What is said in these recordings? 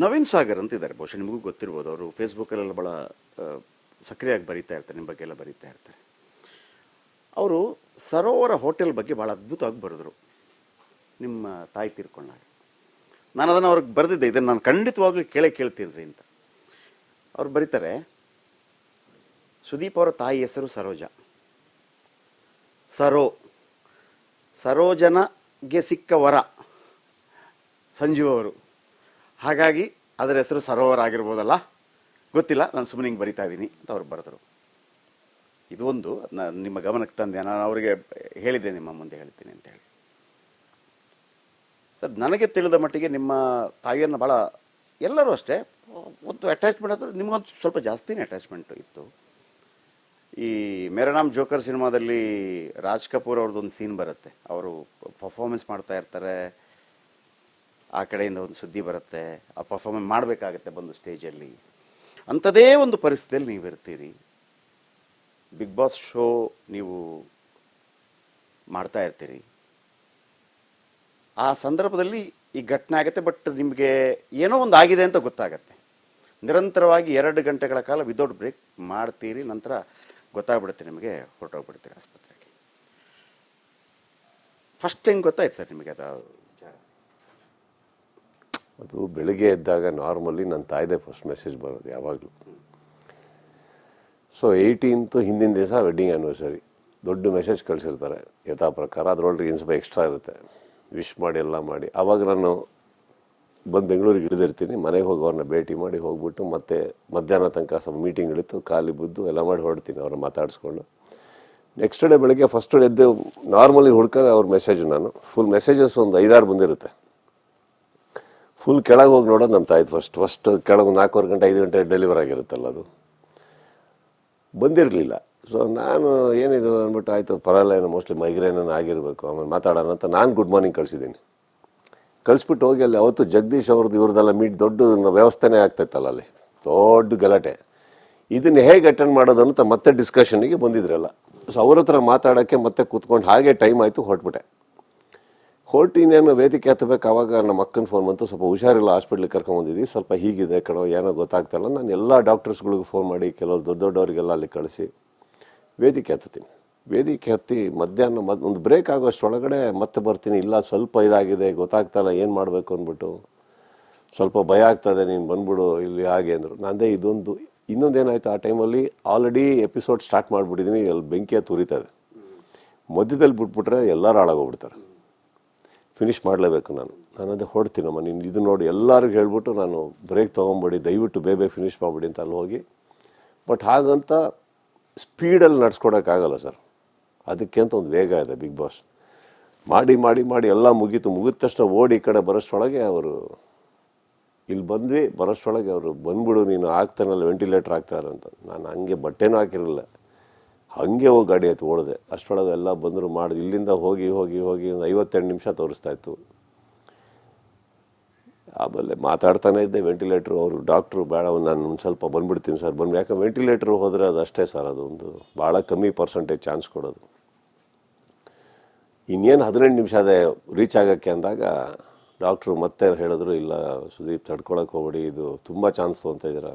ನವೀನ್ ಸಾಗರ್ ಅಂತ ಇದ್ದಾರೆ, ಬಹುಶಃ ನಿಮಗೂ ಗೊತ್ತಿರ್ಬೋದು. ಅವರು ಫೇಸ್ಬುಕ್ಕಲ್ಲೆಲ್ಲ ಭಾಳ ಸಕ್ರಿಯವಾಗಿ ಬರೀತಾ ಇರ್ತಾರೆ, ನಿಮ್ಮ ಬಗ್ಗೆ ಎಲ್ಲ ಬರೀತಾ ಇರ್ತಾರೆ. ಅವರು ಸರೋವರ ಹೋಟೆಲ್ ಬಗ್ಗೆ ಭಾಳ ಅದ್ಭುತವಾಗಿ ಬರೆದ್ರು ನಿಮ್ಮ ತಾಯಿ ತೀರ್ಕೊಂಡಾಗ. ನಾನು ಅದನ್ನು ಅವ್ರಿಗೆ ಬರೆದಿದ್ದೆ, ಇದನ್ನು ನಾನು ಖಂಡಿತವಾಗ್ಲೂ ಕೇಳ್ತೀನಿ ಅಂತ. ಅವ್ರು ಬರೀತಾರೆ, ಸುದೀಪ್ ಅವರ ತಾಯಿ ಹೆಸರು ಸರೋಜ. ಸರೋಜನಗೆ ಸಿಕ್ಕ ವರ ಸಂಜೀವ್ ಅವರು, ಹಾಗಾಗಿ ಅದರ ಹೆಸರು ಸರೋವರ ಆಗಿರ್ಬೋದಲ್ಲ, ಗೊತ್ತಿಲ್ಲ, ನಾನು ಸುಮ್ಮನೆ ಹಿಂಗೆ ಬರಿತಾ ಇದ್ದೀನಿ ಅಂತ ಅವ್ರು ಬರೆದರು. ಇದು ಒಂದು ನಿಮ್ಮ ಗಮನಕ್ಕೆ ತಂದೆ, ನಾನು ಅವರಿಗೆ ಹೇಳಿದ್ದೆ ನಿಮ್ಮ ಮುಂದೆ ಹೇಳ್ತೀನಿ ಅಂತ ಹೇಳಿ. ಸರ್, ನನಗೆ ತಿಳಿದ ಮಟ್ಟಿಗೆ ನಿಮ್ಮ ತಾಯಿಯನ್ನು ಭಾಳ ಎಲ್ಲರೂ ಅಷ್ಟೇ ಒಂದು ಅಟ್ಯಾಚ್ಮೆಂಟ್ ಅಂದರೆ ನಿಮಗೊಂದು ಸ್ವಲ್ಪ ಜಾಸ್ತಿನೇ ಅಟ್ಯಾಚ್ಮೆಂಟು ಇತ್ತು. ಈ ಮೇರಾ ನಾಮ್ ಜೋಕರ್ ಸಿನಿಮಾದಲ್ಲಿ ರಾಜ್ ಕಪೂರ್ ಅವ್ರದ್ದೊಂದು ಸೀನ್ ಬರುತ್ತೆ, ಅವರು ಪರ್ಫಾರ್ಮೆನ್ಸ್ ಮಾಡ್ತಾ ಇರ್ತಾರೆ, ಆ ಕಡೆಯಿಂದ ಒಂದು ಸುದ್ದಿ ಬರುತ್ತೆ, ಆ ಪರ್ಫಾರ್ಮೆನ್ಸ್ ಮಾಡಬೇಕಾಗತ್ತೆ ಬಂದು ಸ್ಟೇಜಲ್ಲಿ. ಅಂಥದೇ ಒಂದು ಪರಿಸ್ಥಿತಿಯಲ್ಲಿ ನೀವು ಇರ್ತೀರಿ, ಬಿಗ್ ಬಾಸ್ ಶೋ ನೀವು ಮಾಡ್ತಾ ಇರ್ತೀರಿ. ಆ ಸಂದರ್ಭದಲ್ಲಿ ಈ ಘಟನೆ ಆಗುತ್ತೆ, ಬಟ್ ನಿಮಗೆ ಏನೋ ಒಂದು ಆಗಿದೆ ಅಂತ ಗೊತ್ತಾಗತ್ತೆ. ನಿರಂತರವಾಗಿ 2 ಗಂಟೆಗಳ ಕಾಲ ವಿದೌಟ್ ಬ್ರೇಕ್ ಮಾಡ್ತೀರಿ, ನಂತರ ಗೊತ್ತಾಗ್ಬಿಡುತ್ತೆ ನಿಮಗೆ, ಹೊರಟೋಗ್ಬಿಡ್ತೀರಿ ಆಸ್ಪತ್ರೆಗೆ. ಫಸ್ಟ್ ಹೆಂಗೆ ಗೊತ್ತಾಯ್ತು ಸರ್ ನಿಮಗೆ ಅದು ವಿಚಾರ? ಅದು ಬೆಳಿಗ್ಗೆ ಎದ್ದಾಗ ನಾರ್ಮಲಿ ನನ್ನ ತಾಯಿದೆ ಫಸ್ಟ್ ಮೆಸೇಜ್ ಬರೋದು ಯಾವಾಗಲೂ. ಸೊ 18th ಹಿಂದಿನ ದಿವಸ ವೆಡ್ಡಿಂಗ್ ಆ್ಯನಿವರ್ಸರಿ ದೊಡ್ಡ ಮೆಸೇಜ್ ಕಳಿಸಿರ್ತಾರೆ ಯಥಾ ಪ್ರಕಾರ, ಅದರೊಳಗೆ ಏನು ಸ್ವಲ್ಪ ಎಕ್ಸ್ಟ್ರಾ ಇರುತ್ತೆ, ವಿಶ್ ಮಾಡಿ ಎಲ್ಲ ಮಾಡಿ. ಆವಾಗ ನಾನು ಬಂದು ಬೆಂಗಳೂರಿಗೆ ಇಳಿದಿರ್ತೀನಿ, ಮನೆಗೆ ಹೋಗಿ ಅವ್ರನ್ನ ಭೇಟಿ ಮಾಡಿ ಹೋಗ್ಬಿಟ್ಟು ಮತ್ತೆ ಮಧ್ಯಾಹ್ನ ತನಕ ಸ್ವಲ್ಪ ಮೀಟಿಂಗ್ ಇಳಿತು, ಖಾಲಿ ಬುದ್ದು ಎಲ್ಲ ಮಾಡಿ ಹೊರಡ್ತೀನಿ ಅವ್ರನ್ನ ಮಾತಾಡಿಸ್ಕೊಂಡು. ನೆಕ್ಸ್ಟ್ ಡೇ ಬೆಳಗ್ಗೆ ಫಸ್ಟ್ ಎದ್ದು ನಾರ್ಮಲಿ ಹುಡ್ಕೋದು ಅವ್ರ ಮೆಸೇಜು. ನಾನು ಫುಲ್ ಮೆಸೇಜಸ್ ಒಂದು 5-6 ಬಂದಿರುತ್ತೆ. ಫುಲ್ ಕೆಳಗೆ ಹೋಗಿ ನೋಡೋದು ನಮ್ಮ ತಾಯಿದು ಫಸ್ಟ್ ಕೆಳಗೆ 4:15 ಗಂಟೆ 5 ಗಂಟೆ ಡೆಲಿವರ್ ಆಗಿರುತ್ತಲ್ಲ, ಅದು ಬಂದಿರಲಿಲ್ಲ. ಸೊ ನಾನು ಏನಿದು ಅಂದ್ಬಿಟ್ಟು ಆಯಿತು ಪರವಾಗಿಲ್ಲ, ಏನೋ ಮೋಸ್ಟ್ಲಿ ಮೈಗ್ರೇನ್ ಆಗಿರಬೇಕು, ಆಮೇಲೆ ಮಾತಾಡೋಣ ಅಂತ ನಾನು ಗುಡ್ ಮಾರ್ನಿಂಗ್ ಕಳಿಸಿದ್ದೀನಿ. ಕಳಿಸ್ಬಿಟ್ಟು ಹೋಗಿ ಅಲ್ಲಿ ಅವತ್ತು ಜಗದೀಶ್ ಅವ್ರದ್ದು ಇವ್ರದ್ದೆಲ್ಲ ದೊಡ್ಡ ವ್ಯವಸ್ಥೆನೇ ಆಗ್ತಾಯಿತ್ತಲ್ಲ, ಅಲ್ಲಿ ದೊಡ್ಡ ಗಲಾಟೆ. ಇದನ್ನು ಹೇಗೆ ಅಟೆಂಡ್ ಮಾಡೋದು ಅಂತ ಮತ್ತೆ ಡಿಸ್ಕಷನ್ನಿಗೆ ಬಂದಿದ್ರಲ್ಲ. ಸೊ ಅವ್ರ ಹತ್ರ ಮಾತಾಡೋಕ್ಕೆ ಮತ್ತೆ ಕೂತ್ಕೊಂಡು ಹಾಗೆ ಟೈಮ್ ಆಯಿತು, ಹೊರಟ್ಬಿಟ್ಟೆ. ಇನ್ನೇನು ವೇದಿಕೆ ಹತ್ತಬೇಕು. ಆವಾಗ ನಮ್ಮ ಅಕ್ಕನ ಫೋನ್ ಬಂತು, ಸ್ವಲ್ಪ ಹುಷಾರಿಲ್ಲ, ಹಾಸ್ಪಿಟ್ಲಿಗೆ ಕರ್ಕೊಂಬಂದಿದ್ದೀವಿ, ಸ್ವಲ್ಪ ಹೀಗಿದೆ ಕಣೋ, ಏನೋ ಗೊತ್ತಾಗ್ತಾಯಿಲ್ಲ. ನಾನು ಎಲ್ಲ ಡಾಕ್ಟರ್ಸ್ಗಳಿಗೆ ಫೋನ್ ಮಾಡಿ ಕೆಲವರು ದೊಡ್ಡವರಿಗೆಲ್ಲ ಅಲ್ಲಿ ಕಳಿಸಿ ವೇದಿಕೆ ಹತ್ತೀನಿ. ವೇದಿಕೆ ಹತ್ತಿ ಮಧ್ಯಾಹ್ನ ಒಂದು ಬ್ರೇಕ್ ಆಗೋಷ್ಟೊಳಗಡೆ ಮತ್ತೆ ಬರ್ತೀನಿ. ಇಲ್ಲ ಸ್ವಲ್ಪ ಇದಾಗಿದೆ, ಗೊತ್ತಾಗ್ತಾಯಿಲ್ಲ ಏನು ಮಾಡಬೇಕು ಅಂದ್ಬಿಟ್ಟು, ಸ್ವಲ್ಪ ಭಯ ಆಗ್ತದೆ, ನೀನು ಬಂದ್ಬಿಡು ಇಲ್ಲಿ ಹಾಗೆ ಅಂದರು. ನಂದೇ ಇನ್ನೊಂದೇನಾಯ್ತು, ಆ ಟೈಮಲ್ಲಿ ಆಲ್ರೆಡಿ ಎಪಿಸೋಡ್ ಸ್ಟಾರ್ಟ್ ಮಾಡಿಬಿಟ್ಟಿದ್ದೀನಿ, ಅಲ್ಲಿ ಬೆಂಕಿ ಹತ್ತು ಉರಿತದೆ. ಮಧ್ಯದಲ್ಲಿ ಬಿಟ್ಬಿಟ್ರೆ ಎಲ್ಲರೂ ಹಾಳಾಗೋಗ್ಬಿಡ್ತಾರೆ, ಫಿನಿಷ್ ಮಾಡಲೇಬೇಕು. ನಾನು ಅದೇ ಹೊಡ್ತೀನಮ್ಮ, ನೀನು ಇದು ನೋಡಿ ಎಲ್ಲರಿಗೂ ಹೇಳ್ಬಿಟ್ಟು ನಾನು ಬ್ರೇಕ್ ತೊಗೊಂಬಿಡಿ, ದಯವಿಟ್ಟು ಬೇಗ ಫಿನಿಷ್ ಮಾಡಿಬಿಡಿ ಅಂತ ಅಲ್ಲಿ ಹೋಗಿ. ಬಟ್ ಹಾಗಂತ ಸ್ಪೀಡಲ್ಲಿ ನಡ್ಸ್ಕೊಡೋಕ್ಕಾಗಲ್ಲ ಸರ್, ಅದಕ್ಕೆ ಅಂತ ಒಂದು ವೇಗ ಇದೆ. ಬಿಗ್ ಬಾಸ್ ಮಾಡಿ ಮಾಡಿ ಮಾಡಿ ಎಲ್ಲ ಮುಗಿದ ತಕ್ಷಣ ಓಡಿ ಈ ಕಡೆ ಬರೋಷ್ಟೊಳಗೆ ಅವರು ಇಲ್ಲಿ ಬಂದ್ವಿ, ಬರೋಷ್ಟೊಳಗೆ ಅವರು ಬಂದ್ಬಿಡು ನೀನು ಆಗ್ತಾನಲ್ಲ ವೆಂಟಿಲೇಟರ್ ಆಗ್ತಾರೆ ಅಂತ. ನಾನು ಹಂಗೆ ಬಟ್ಟೆನೂ ಹಾಕಿರಲಿಲ್ಲ, ಹಾಗೆ ಹೋಗಿ ಗಾಡಿ ಆಯ್ತು ಓಡಿದೆ. ಅಷ್ಟರೊಳಗೆ ಎಲ್ಲ ಬಂದರು ಮಾಡಿದೆ. ಇಲ್ಲಿಂದ ಹೋಗಿ ಹೋಗಿ ಹೋಗಿ ಒಂದು 58 ನಿಮಿಷ ತೋರಿಸ್ತಾಯಿತ್ತು. ಆಮೇಲೆ ಮಾತಾಡ್ತಾನೆ ಇದ್ದೆ. ವೆಂಟಿಲೇಟ್ರು ಅವರು ಡಾಕ್ಟ್ರು ಬೇಡ ನಾನು ಒಂದು ಸ್ವಲ್ಪ ಬಂದುಬಿಡ್ತೀನಿ ಸರ್, ಯಾಕಂದ್ರೆ ವೆಂಟಿಲೇಟ್ರು ಹೋದರೆ ಅದು ಅಷ್ಟೇ ಸರ್, ಅದೊಂದು ಭಾಳ ಕಮ್ಮಿ ಪರ್ಸೆಂಟೇಜ್ ಚಾನ್ಸ್ ಕೊಡೋದು. ಇನ್ನೇನು 18 ನಿಮಿಷ ಅದೇ ರೀಚ್ ಆಗೋಕ್ಕೆ ಅಂದಾಗ ಡಾಕ್ಟ್ರು ಮತ್ತೆ ಹೇಳಿದ್ರು, ಇಲ್ಲ ಸುದೀಪ್ ತಡ್ಕೊಳಕ್ಕೆ ಹೋಗ್ಬೇಡಿ, ಇದು ತುಂಬ ಚಾನ್ಸ್ ತೊಗೊತಿದ್ದೀರ,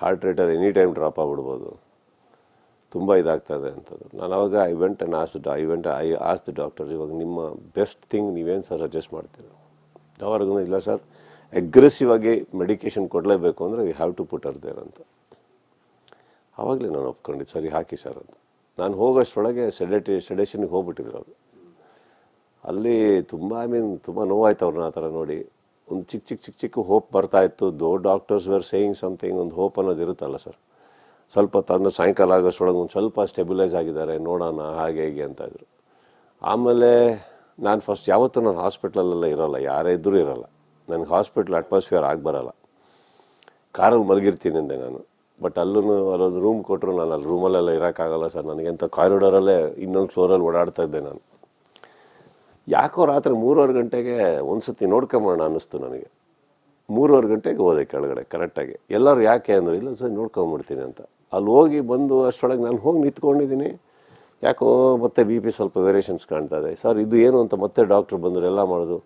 ಹಾರ್ಟ್ ರೇಟಲ್ಲಿ ಎನಿ ಟೈಮ್ ಡ್ರಾಪ್ ಆಗಿಬಿಡ್ಬೋದು, ತುಂಬ ಇದಾಗ್ತದೆ ಅಂತದ್ದು. ನಾನು ಅವಾಗ ಐ ಆಸ್ ದ ಡಾಕ್ಟರ್, ಇವಾಗ ನಿಮ್ಮ ಬೆಸ್ಟ್ ಥಿಂಗ್ ನೀವೇನು ಸರ್ ಸಜೆಸ್ಟ್ ಮಾಡ್ತೀರ? ಅವ್ರಿಗೂ ಇಲ್ಲ ಸರ್, ಅಗ್ರೆಸಿವ್ ಆಗಿ ಮೆಡಿಕೇಷನ್ ಕೊಡಲೇಬೇಕು ಅಂದರೆ we have to put there ಅಂತ. ಆವಾಗಲೇ ನಾನು ಒಪ್ಕೊಂಡಿದ್ದು, ಸರಿ ಹಾಕಿ ಸರ್ ಅಂತ. ನಾನು ಹೋಗೋಷ್ಟರೊಳಗೆ ಸೆಡೇಷನ್ಗೆ ಹೋಗ್ಬಿಟ್ಟಿದ್ರು ಅವರು. ಅಲ್ಲಿ ತುಂಬ ನೋವಾಯ್ತು ಅವ್ರನ್ನ ಆ ಥರ ನೋಡಿ. ಒಂದು ಚಿಕ್ಕ ಹೋಪ್ ಬರ್ತಾಯಿತ್ತು. ಡಾಕ್ಟರ್ಸ್ ವೇರ್ ಸೇಯಿಂಗ್ ಸಮಥಿಂಗ್, ಒಂದು ಹೋಪ್ ಅನ್ನೋದು ಇರುತ್ತಲ್ಲ ಸರ್. ಸ್ವಲ್ಪ ತಂದು ಸಾಯಂಕಾಲ ಆಗೋಷ್ಟರೊಳಗೆ ಒಂದು ಸ್ವಲ್ಪ ಸ್ಟೆಬಿಲೈಸ್ ಆಗಿದ್ದಾರೆ, ನೋಡೋಣ ಹಾಗೆ ಹೀಗೆ ಅಂತ ಇದ್ರು. ಆಮೇಲೆ ನಾನು ಫಸ್ಟ್ ಯಾವತ್ತೂ ನಾನು ಹಾಸ್ಪಿಟ್ಲಲ್ಲೆಲ್ಲ ಇರೋಲ್ಲ, ಯಾರೇ ಇದ್ದರೂ ಇರೋಲ್ಲ, ನನಗೆ ಹಾಸ್ಪಿಟ್ಲ್ ಅಟ್ಮಾಸ್ಫಿಯರ್ ಆಗಬರಲ್ಲ. ಕಾರಲ್ಲಿ ಮಲಗಿರ್ತೀನಿ ಅಂದೆ ನಾನು. ಬಟ್ ಅಲ್ಲೊಂದು ರೂಮ್ ಕೊಟ್ಟರು, ನಾನು ಅಲ್ಲಿ ರೂಮಲ್ಲೆಲ್ಲ ಇರೋಕ್ಕಾಗಲ್ಲ ಸರ್ ನನಗೆ ಅಂತ ಕಾರಿಡೋರಲ್ಲೇ ಇನ್ನೊಂದು ಫ್ಲೋರಲ್ಲಿ ಓಡಾಡ್ತಾ ಇದ್ದೆ ನಾನು. ಯಾಕೋ ರಾತ್ರಿ 3:15 ಗಂಟೆಗೆ ಒಂದು ಸತಿ ನೋಡ್ಕೊಂಬೋಣ ಅನ್ನಿಸ್ತು ನನಗೆ. 3:15 ಗಂಟೆಗೆ ಹೋದೆ ಕೆಳಗಡೆ ಕರೆಕ್ಟಾಗಿ. ಎಲ್ಲರೂ ಯಾಕೆ ಅಂದರೆ ಇಲ್ಲ ಸರ್ ನೋಡ್ಕೊಂಬಿಡ್ತೀನಿ ಅಂತ. ಅಲ್ಲಿ ಹೋಗಿ ಬಂದು ಅಷ್ಟರೊಳಗೆ ನಾನು ಹೋಗಿ ನಿಂತ್ಕೊಂಡಿದ್ದೀನಿ. ಯಾಕೋ ಮತ್ತೆ BP ಸ್ವಲ್ಪ ವೇರಿಯೇಷನ್ಸ್ ಕಾಣ್ತಾ ಇದೆ. ಸರ್ ಇದು ಏನು ಅಂತ ಮತ್ತೆ ಡಾಕ್ಟ್ರು ಬಂದರು, ಎಲ್ಲ ಮಾಡೋದು.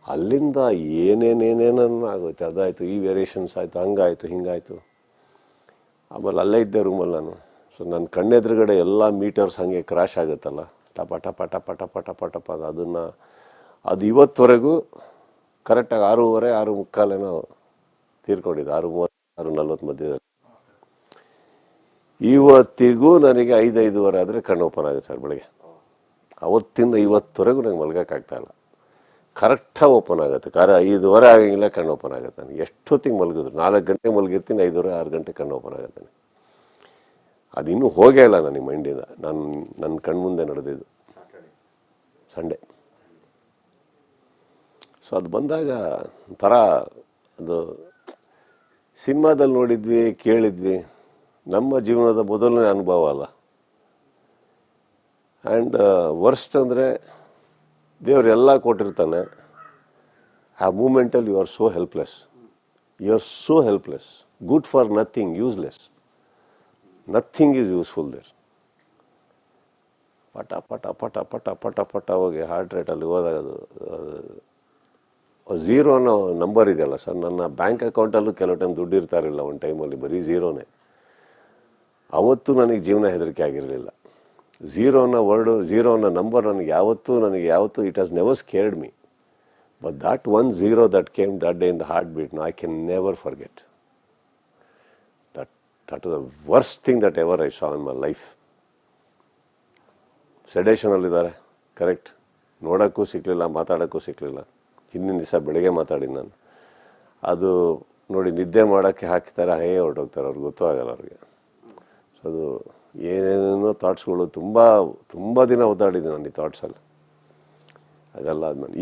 ಅಲ್ಲಿಂದ ಏನೇನೇನೇನೋ ಆಗುತ್ತೆ, ಅದಾಯಿತು, ಈ ವೇರಿಯೇಷನ್ಸ್ ಆಯಿತು, ಹಂಗಾಯಿತು ಹಿಂಗಾಯಿತು. ಆಮೇಲೆ ಅಲ್ಲೇ ಇದ್ದೆ ರೂಮಲ್ಲಿ ನಾನು. ಸೊ ನನ್ನ ಕಣ್ಣೆದುರುಗಡೆ ಎಲ್ಲ ಮೀಟರ್ಸ್ ಹಾಗೆ ಕ್ರ್ಯಾಶ್ ಆಗುತ್ತಲ್ಲ, ಟಪ ಟಪ ಟಪ ಟಪ ಟಪ ಟಪ ಅದನ್ನು ಅದು ಇವತ್ತುವರೆಗೂ ಕರೆಕ್ಟಾಗಿ 6:30 6:45 ತೀರ್ಕೊಂಡಿದ್ದು, 6:30 6:40 ಮಧ್ಯದಲ್ಲಿ. ಇವತ್ತಿಗೂ ನನಗೆ 5 5:15 ಆದರೆ ಕಣ್ಣು ಓಪನ್ ಆಗುತ್ತೆ ಸರ್ ಬೆಳಗ್ಗೆ. ಅವತ್ತಿಂದ ಇವತ್ತುವರೆಗೂ ನನಗೆ ಮಲಗೋಕ್ಕಾಗ್ತಾಯಿಲ್ಲ. ಕರೆಕ್ಟಾಗಿ ಓಪನ್ ಆಗುತ್ತೆ. 5:15 ಆಗಂಗಿಲ್ಲ, ಕಣ್ಣು ಓಪನ್ ಆಗುತ್ತೆ ನನಗೆ. ಎಷ್ಟೊತ್ತಿಗೆ ಮಲಗಿದ್ರು 4 ಗಂಟೆಗೆ ಮಲಗಿರ್ತೀನಿ, 5:30 6 ಗಂಟೆ ಕಣ್ಣು ಓಪನ್ ಆಗುತ್ತೆ ನನಗೆ. ಅದು ಇನ್ನೂ ಹೋಗೇ ಇಲ್ಲ ನನಗೆ ಮೈಂಡಿಂದ. ನನ್ನ ಕಣ್ಮುಂದೆ ನಡೆದಿದ್ದು ಸಂಡೇ. ಸೊ ಅದು ಬಂದಾಗ ಒಂಥರ ಅದು ಸಿನಿಮಾದಲ್ಲಿ ನೋಡಿದ್ವಿ, ಕೇಳಿದ್ವಿ, ನಮ್ಮ ಜೀವನದ ಮೊದಲನೇ ಅನುಭವ ಅಲ್ಲ. ಆ್ಯಂಡ್ ವರ್ಸ್ಟ್ ಅಂದರೆ ದೇವರೆಲ್ಲ ಕೊಟ್ಟಿರ್ತಾನೆ, ಆ ಮೂಮೆಂಟಲ್ಲಿ you are so helpless. You are so helpless, good for nothing, useless. Nothing is useful there. ಪಟ ಪಟ ಪಟ ಪಟ ಪಟ ಪಟ ಹೋಗಿ ಹಾರ್ಟ್ ರೇಟಲ್ಲಿ ಹೋದಾಗ ಅದು 0 ಅನ್ನೋ ನಂಬರ್ ಇದೆಯಲ್ಲ ಸರ್, ನನ್ನ ಬ್ಯಾಂಕ್ ಅಕೌಂಟಲ್ಲೂ ಕೆಲವು ಟೈಮ್ ದುಡ್ಡು ಇರ್ತಾ ಇರಲಿಲ್ಲ. ಒಂದು ಟೈಮಲ್ಲಿ ಬರೀ 0ನೇ. ಅವತ್ತು ನನಗೆ ಜೀವನ ಹೆದರಿಕೆ ಆಗಿರಲಿಲ್ಲ. 0 ಅನ್ನೋ ವರ್ಡು, 0 ಅನ್ನೋ ನಂಬರ್ ನನಗೆ ಯಾವತ್ತೂ it has never scared me. But that 1 0 that came that day in the heart beat, I can never forget. That was the worst thing that ever I saw in my life. ಸೆಡೇಷನಲ್ಲಿದ್ದಾರೆ, correct. ನೋಡೋಕ್ಕೂ ಸಿಕ್ಕಲಿಲ್ಲ, ಮಾತಾಡೋಕ್ಕೂ ಸಿಕ್ಕಲಿಲ್ಲ. ಹಿಂದಿನ ದಿವಸ ಬೆಳಗ್ಗೆ ಮಾತಾಡಿದ್ದು ನಾನು. ಅದು ನೋಡಿ, ನಿದ್ದೆ ಮಾಡೋಕ್ಕೆ ಹಾಕ್ತಾರೆ, ಹಾಗೆ ಹೊರಟೋಗ್ತಾರೆ, ಅವ್ರಿಗೆ ಗೊತ್ತೂ ಆಗಲ್ಲ ಅವ್ರಿಗೆ. ಸೊ ಅದು ಏನೇನೋ ಥಾಟ್ಸ್ಗಳು ತುಂಬ ದಿನ ಓದಾಡಿದ್ದೆ ನಾನು ಈ ಥಾಟ್ಸಲ್ಲಿ. ಅದೆಲ್ಲ ಆದ್ಮೇಲೆ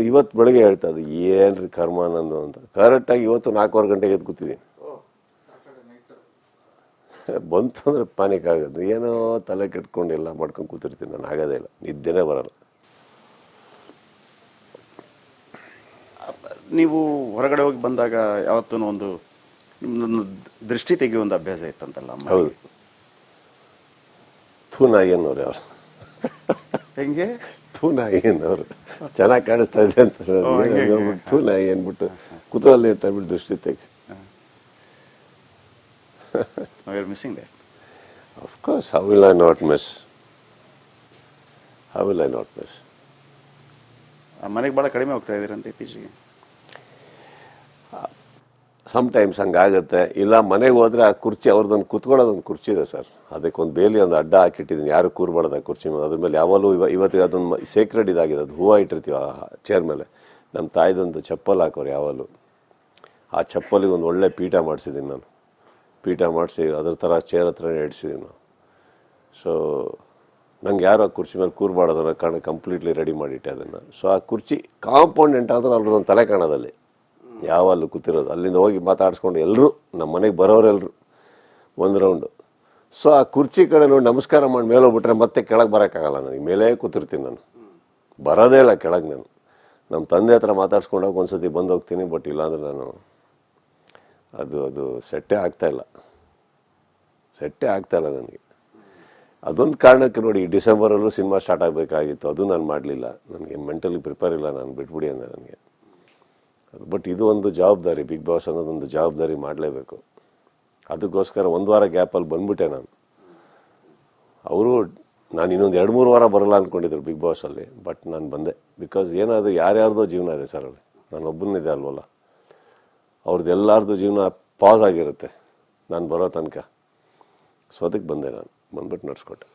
ಇವತ್ತು ಬೆಳಗ್ಗೆ ಹೇಳ್ತಾ ಅದು ಏನ್ರಿ ಕರ್ಮ ನಂದು ಅಂತ. ಕರೆಕ್ಟಾಗಿ ಇವತ್ತು 4:15 ಗಂಟೆಗೆ ಎದ್ದು ಕೂತಿದ್ದೀನಿ. ಬಂತು ಅಂದರೆ ಪ್ಯಾನಿಕ್ ಆಗೋದು, ಏನೋ ತಲೆ ಕೆಟ್ಕೊಂಡು ಎಲ್ಲ ಮಾಡ್ಕೊಂಡು ಕೂತಿರ್ತೀನಿ ನಾನು. ಆಗೋದೇ ಇಲ್ಲ, ನಿದ್ದೆನೇ ಬರಲ್ಲ. ನೀವು ಹೊರಗಡೆ ಹೋಗಿ ಬಂದಾಗ ಯಾವತ್ತೂ ಒಂದು ನಿಮ್ಮದೊಂದು ದೃಷ್ಟಿ ತೆಗೆಯುವ ಒಂದು ಅಭ್ಯಾಸ ಇತ್ತಂತಲ್ಲ? ಹೌದು. ನಾಯಿ ಅನ್ನೋರು ಅವರು. ಹೆಂಗೆ ನಾಯಿ ಅನ್ನೋರು ಚೆನ್ನಾಗಿ ಕಾಣಿಸ್ತಾ ಇದೆ ಅಂತ ಹೇಳ್ಬಿಟ್ಟು ನಾಯಿ ಅಂದ್ಬಿಟ್ಟು ಕುತೂಹಲ ಅಂತ ಹೇಳ್ಬಿಟ್ಟು ದೃಷ್ಟಿ ತೆಗೆಸಿ. Now you're missing that. Of course, how will I not miss? How will I not miss? ಮನೆಗೆ ಭಾಳ ಕಡಿಮೆ ಹೋಗ್ತಾ ಇದ್ದೀರಂತೆ ಇತ್ತೀಚೆಗೆ. ಸಮ್ಟೈಮ್ಸ್ ಹಂಗಾಗುತ್ತೆ. ಇಲ್ಲ ಮನೆಗೆ ಹೋದರೆ ಆ ಕುರ್ಚಿ ಅವ್ರದ್ದೊಂದು ಕುತ್ಕೊಳ್ಳೋದೊಂದು ಕುರ್ಚಿ ಇದೆ ಸರ್, ಅದಕ್ಕೊಂದು ಬೇಲಿ ಒಂದು ಅಡ್ಡ ಹಾಕಿಟ್ಟಿದ್ದೀನಿ, ಯಾರು ಕೂರ್ಬಾರ್ದು ಆ ಕುರ್ಚಿ ಮೇಲೆ. ಅದ್ರ ಮೇಲೆ ಯಾವಾಗಲೂ ಇವತ್ತಿಗೆ ಅದೊಂದು ಸೇಕ್ರೆಡ್ ಇದಾಗಿದೆ, ಅದು ಹೂವು ಇಟ್ಟಿರ್ತೀವಿ ಆ ಚೇರ್ ಮೇಲೆ. ನಮ್ಮ ತಾಯಿದೊಂದು ಚಪ್ಪಲ್ ಹಾಕೋರು ಯಾವಾಗಲೂ. ಆ ಚಪ್ಪಲಿಗೆ ಒಂದು ಒಳ್ಳೆ ಪೀಠ ಮಾಡಿಸಿದ್ದೀನಿ ನಾನು. ಪೀಠ ಮಾಡಿಸಿ ಅದ್ರ ಥರ ಚೇರ್ ಹತ್ರನೇ ಇಡ್ಸಿದ್ದೀವಿ ನಾವು. ಸೊ ನಂಗೆ ಯಾರು ಆ ಕುರ್ಚಿ ಮೇಲೆ ಕೂರ್ಬಾರ್ದನ್ನ ಕಾರಣ ಕಂಪ್ಲೀಟ್ಲಿ ರೆಡಿ ಮಾಡಿಟ್ಟೆ ಅದನ್ನು. ಸೊ ಆ ಕುರ್ಚಿ ಕಾಂಪೌಂಡೆಂಟ್ ಆದರೆ ಅಲ್ಲೊಂದು ತಲೆ ಕಾಣೋದಲ್ಲಿ ಯಾವಲ್ಲೂ ಕೂತಿರೋದು. ಅಲ್ಲಿಂದ ಹೋಗಿ ಮಾತಾಡಿಸ್ಕೊಂಡು ಎಲ್ಲರೂ ನಮ್ಮ ಮನೆಗೆ ಬರೋರೆಲ್ಲರೂ ಒಂದು ರೌಂಡು. ಸೊ ಆ ಕುರ್ಚಿ ಕಡೆ ನೋಡಿ ನಮಸ್ಕಾರ ಮಾಡಿ ಮೇಲೆ ಹೋಗ್ಬಿಟ್ರೆ ಮತ್ತೆ ಕೆಳಗೆ ಬರೋಕ್ಕಾಗಲ್ಲ ನನಗೆ. ಮೇಲೇ ಕೂತಿರ್ತೀನಿ ನಾನು, ಬರೋದೇ ಇಲ್ಲ ಕೆಳಗೆ ನಾನು. ನಮ್ಮ ತಂದೆ ಹತ್ರ ಮಾತಾಡ್ಸ್ಕೊಂಡೋಗಿ ಒಂದು ಸತಿ ಬಂದು ಹೋಗ್ತೀನಿ, ಬಟ್ ಇಲ್ಲಾಂದರೆ ನಾನು ಅದು ಸೆಟ್ಟೇ ಆಗ್ತಾಯಿಲ್ಲ ನನಗೆ. ಅದೊಂದು ಕಾರಣಕ್ಕೆ ನೋಡಿ, ಡಿಸೆಂಬರಲ್ಲೂ ಸಿನಿಮಾ ಸ್ಟಾರ್ಟ್ ಆಗಬೇಕಾಗಿತ್ತು, ಅದು ನಾನು ಮಾಡಲಿಲ್ಲ. ನನಗೆ ಮೆಂಟಲಿ ಪ್ರಿಪೇರ್ ಇಲ್ಲ, ನಾನು ಬಿಟ್ಬಿಡಿ ಅಂದೆ ನನಗೆ. ಬಟ್ ಇದು ಒಂದು ಜವಾಬ್ದಾರಿ, ಬಿಗ್ ಬಾಸ್ ಅನ್ನೋದೊಂದು ಜವಾಬ್ದಾರಿ ಮಾಡಲೇಬೇಕು. ಅದಕ್ಕೋಸ್ಕರ 1 ವಾರ ಗ್ಯಾಪಲ್ಲಿ ಬಂದ್ಬಿಟ್ಟೆ ನಾನು. ಅವರು ನಾನು ಇನ್ನೊಂದು 2-3 ವಾರ ಬರಲ್ಲ ಅಂದ್ಕೊಂಡಿದ್ರು ಬಿಗ್ ಬಾಸಲ್ಲಿ, ಬಟ್ ನಾನು ಬಂದೆ. ಬಿಕಾಸ್ ಏನಾದರೂ ಯಾರ್ಯಾರ್ದೋ ಜೀವನ ಇದೆ ಸರ್, ಅವ್ರಿಗೆ ನಾನು ಒಬ್ಬನಿದೆ ಅಲ್ವಲ್ಲ, ಅವ್ರದ್ದು ಎಲ್ಲರದ್ದು ಜೀವನ ಪಾಸ್ ಆಗಿರುತ್ತೆ ನಾನು ಬರೋ ತನಕ. ಸೊ ಅದಕ್ಕೆ ಬಂದೆ, ನಾನು ಬಂದ್ಬಿಟ್ಟು ನಡ್ಸ್ಕೊಟ್ಟೆ.